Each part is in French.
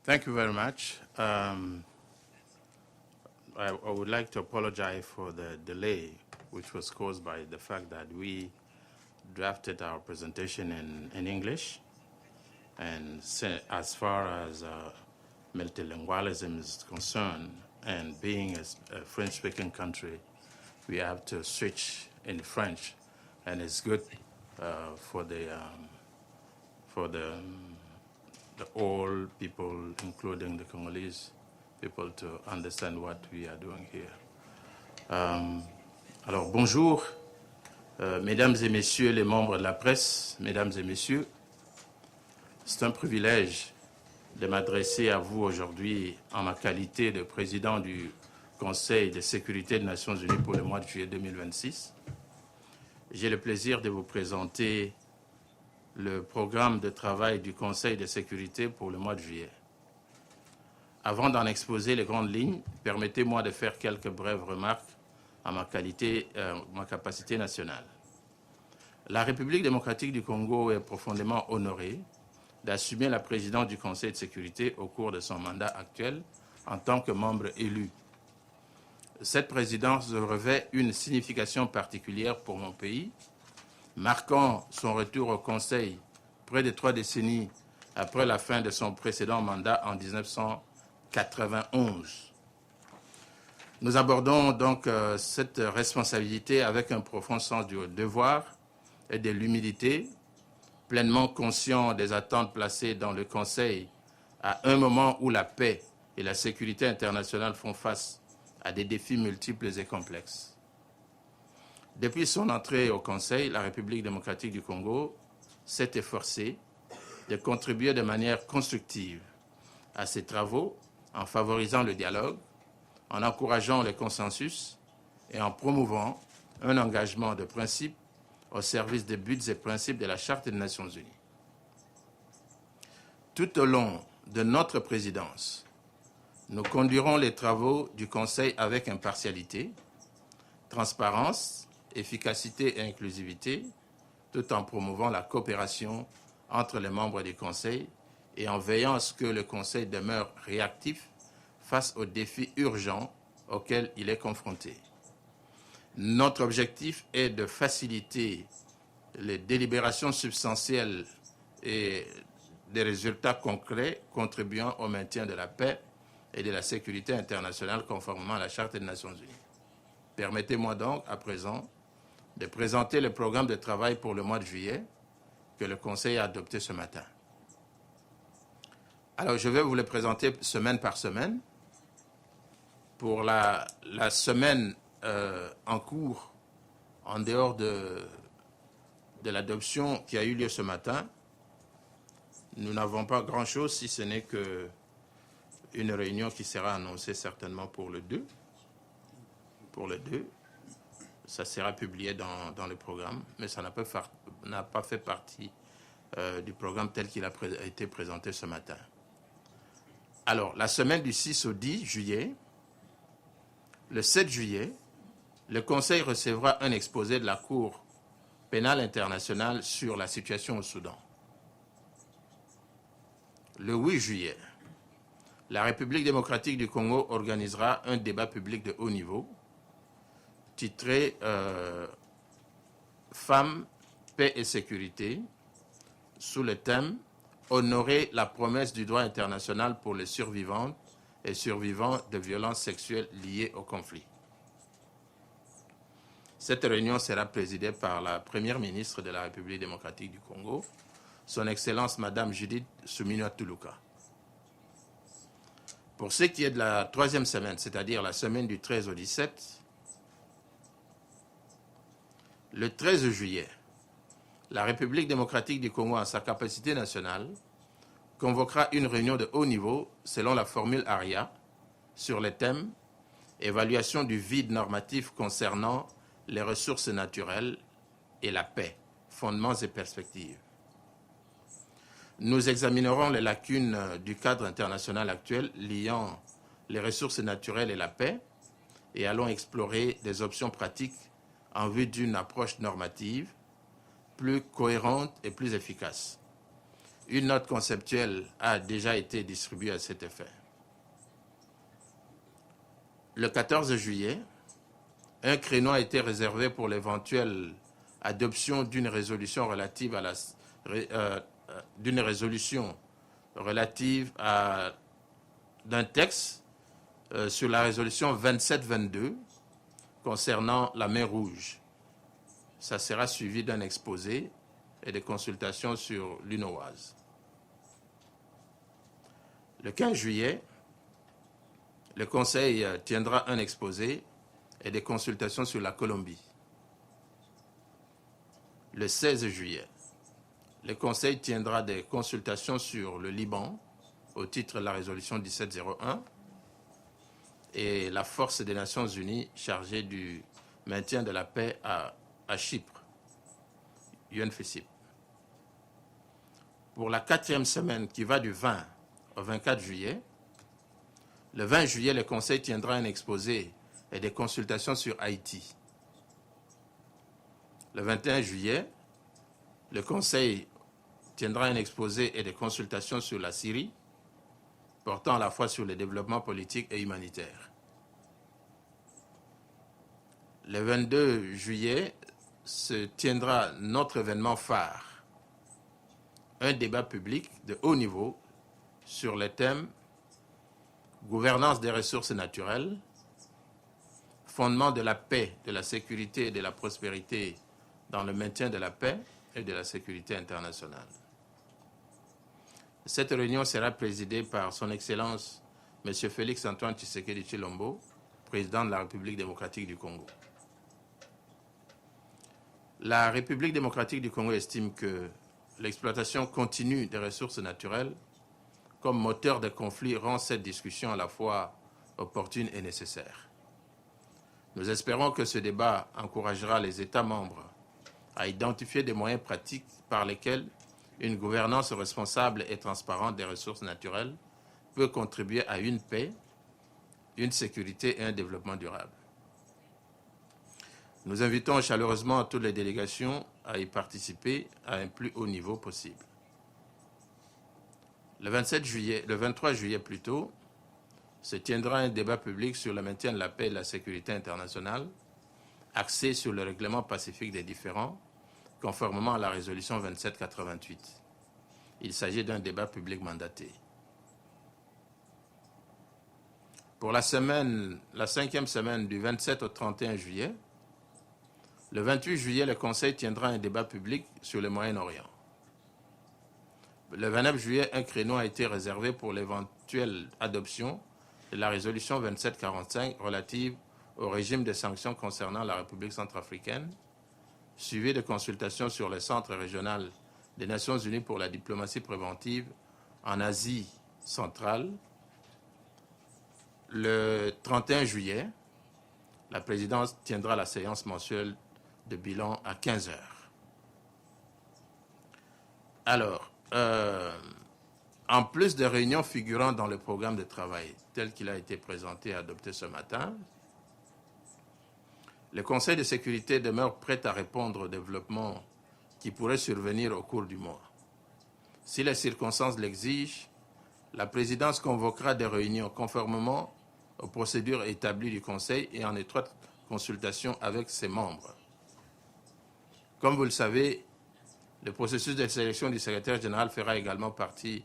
Thank you very much. I would like to apologize for the delay, which was caused by the fact that we drafted our presentation in English. And as far as multilingualism is concerned, and being a French-speaking country, we have to switch in French. And it's good for all people, including the Congolese people, to understand what we are doing here. Alors, bonjour, mesdames et messieurs les membres de la presse, mesdames et messieurs. C'est un privilège de m'adresser à vous aujourd'hui en ma qualité de président du Conseil de sécurité des Nations Unies pour le mois de juillet 2026. J'ai le plaisir de vous présenter le programme de travail du Conseil de sécurité pour le mois de juillet. Avant d'en exposer les grandes lignes, permettez-moi de faire quelques brèves remarques à ma capacité nationale. La République démocratique du Congo est profondément honorée d'assumer la présidence du Conseil de sécurité au cours de son mandat actuel en tant que membre élu. Cette présidence revêt une signification particulière pour mon pays, marquant son retour au Conseil près de 3 décennies après la fin de son précédent mandat en 1991. Nous abordons donc cette responsabilité avec un profond sens du devoir et de l'humilité, pleinement conscient des attentes placées dans le Conseil à un moment où la paix et la sécurité internationale font face à des défis multiples et complexes. Depuis son entrée au Conseil, la République démocratique du Congo s'est efforcée de contribuer de manière constructive à ses travaux en favorisant le dialogue, en encourageant le consensus et en promouvant un engagement de principe au service des buts et principes de la Charte des Nations Unies. Tout au long de notre présidence, nous conduirons les travaux du Conseil avec impartialité, transparence, efficacité et inclusivité, tout en promouvant la coopération entre les membres du Conseil et en veillant à ce que le Conseil demeure réactif face aux défis urgents auxquels il est confronté. Notre objectif est de faciliter les délibérations substantielles et des résultats concrets contribuant au maintien de la paix et de la sécurité internationale conformément à la Charte des Nations Unies. Permettez-moi donc à présent de présenter le programme de travail pour le mois de juillet que le Conseil a adopté ce matin. Alors, je vais vous le présenter semaine par semaine. Pour la semaine en cours, en dehors de l'adoption qui a eu lieu ce matin, nous n'avons pas grand-chose si ce n'est qu'une réunion qui sera annoncée certainement pour le 2. Pour le 2, ça sera publié dans le programme, mais ça n'a pas fait partie du programme tel qu'il a été présenté ce matin. Alors, la semaine du 6 au 10 juillet, le 7 juillet, le Conseil recevra un exposé de la Cour pénale internationale sur la situation au Soudan. Le 8 juillet, la République démocratique du Congo organisera un débat public de haut niveau titré « Femmes, paix et sécurité » sous le thème « Honorer la promesse du droit international pour les survivantes et survivants de violences sexuelles liées au conflit ». Cette réunion sera présidée par la première ministre de la République démocratique du Congo, son Excellence Madame Judith Suminwa Tuluka. Pour ce qui est de la troisième semaine, c'est-à-dire la semaine du 13 au 17, le 13 juillet, la République démocratique du Congo, en sa capacité nationale, convoquera une réunion de haut niveau selon la formule ARIA sur les thèmes « Évaluation du vide normatif concernant les ressources naturelles et la paix, fondements et perspectives ». Nous examinerons les lacunes du cadre international actuel liant les ressources naturelles et la paix et allons explorer des options pratiques en vue d'une approche normative plus cohérente et plus efficace. Une note conceptuelle a déjà été distribuée à cet effet. Le 14 juillet, un créneau a été réservé pour l'éventuelle adoption d'une résolution relative à d'un texte sur la résolution 2722 concernant la mer Rouge. Ça sera suivi d'un exposé et de consultations sur l'UNOWAS. Le 15 juillet, le Conseil tiendra un exposé et des consultations sur la Colombie. Le 16 juillet, le Conseil tiendra des consultations sur le Liban au titre de la résolution 1701 et la force des Nations Unies chargée du maintien de la paix à Chypre, UNFICYP. Pour la 4e semaine qui va du 20 au 24 juillet, le 20 juillet, le Conseil tiendra un exposé et des consultations sur Haïti. Le 21 juillet, le Conseil tiendra un exposé et des consultations sur la Syrie, portant à la fois sur le développement politique et humanitaire. Le 22 juillet se tiendra notre événement phare, un débat public de haut niveau sur le thème gouvernance des ressources naturelles, fondement de la paix, de la sécurité et de la prospérité dans le maintien de la paix et de la sécurité internationale. Cette réunion sera présidée par son Excellence M. Félix Antoine Tshisekedi Tshilombo, président de la République démocratique du Congo. La République démocratique du Congo estime que l'exploitation continue des ressources naturelles comme moteur de conflit rend cette discussion à la fois opportune et nécessaire. Nous espérons que ce débat encouragera les États membres à identifier des moyens pratiques par lesquels une gouvernance responsable et transparente des ressources naturelles peut contribuer à une paix, une sécurité et un développement durable. Nous invitons chaleureusement toutes les délégations à y participer à un plus haut niveau possible. Le 23 juillet plutôt, se tiendra un débat public sur le maintien de la paix et de la sécurité internationale, axé sur le règlement pacifique des différends, conformément à la résolution 2788. Il s'agit d'un débat public mandaté. Pour la 5e semaine du 27 au 31 juillet, le 28 juillet, le Conseil tiendra un débat public sur le Moyen-Orient. Le 29 juillet, un créneau a été réservé pour l'éventuelle adoption de la résolution 2745 relative au régime de sanctions concernant la République centrafricaine, suivi de consultations sur le Centre régional des Nations Unies pour la diplomatie préventive en Asie centrale. Le 31 juillet, la présidence tiendra la séance mensuelle de bilan à 15 heures. Alors, en plus des réunions figurant dans le programme de travail tel qu'il a été présenté et adopté ce matin, le Conseil de sécurité demeure prêt à répondre aux développements qui pourraient survenir au cours du mois. Si les circonstances l'exigent, la présidence convoquera des réunions conformément aux procédures établies du Conseil et en étroite consultation avec ses membres. Comme vous le savez, le processus de sélection du secrétaire général fera également partie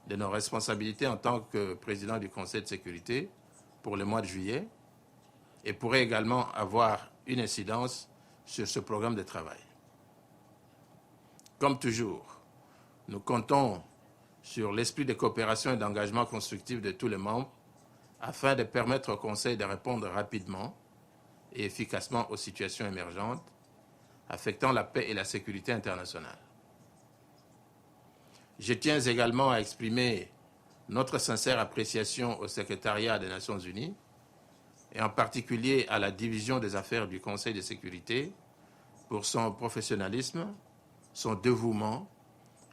de nos responsabilités en tant que président du Conseil de sécurité pour le mois de juillet et pourrait également avoir une incidence sur ce programme de travail. Comme toujours, nous comptons sur l'esprit de coopération et d'engagement constructif de tous les membres afin de permettre au Conseil de répondre rapidement et efficacement aux situations émergentes affectant la paix et la sécurité internationale. Je tiens également à exprimer notre sincère appréciation au secrétariat des Nations Unies et en particulier à la division des affaires du Conseil de sécurité pour son professionnalisme, son dévouement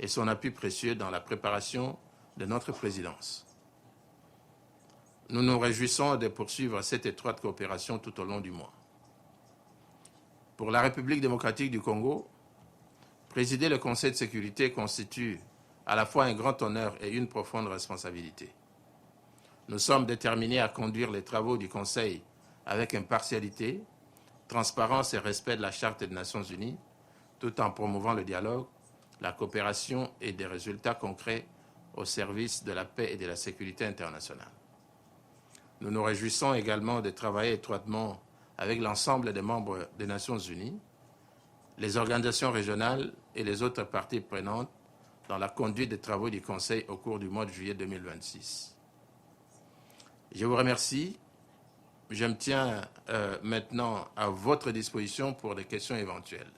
et son appui précieux dans la préparation de notre présidence. Nous nous réjouissons de poursuivre cette étroite coopération tout au long du mois. Pour la République démocratique du Congo, présider le Conseil de sécurité constitue à la fois un grand honneur et une profonde responsabilité. Nous sommes déterminés à conduire les travaux du Conseil avec impartialité, transparence et respect de la Charte des Nations Unies, tout en promouvant le dialogue, la coopération et des résultats concrets au service de la paix et de la sécurité internationale. Nous nous réjouissons également de travailler étroitement avec l'ensemble des membres des Nations Unies, les organisations régionales et les autres parties prenantes dans la conduite des travaux du Conseil au cours du mois de juillet 2026. Je vous remercie. Je me tiens maintenant à votre disposition pour des questions éventuelles.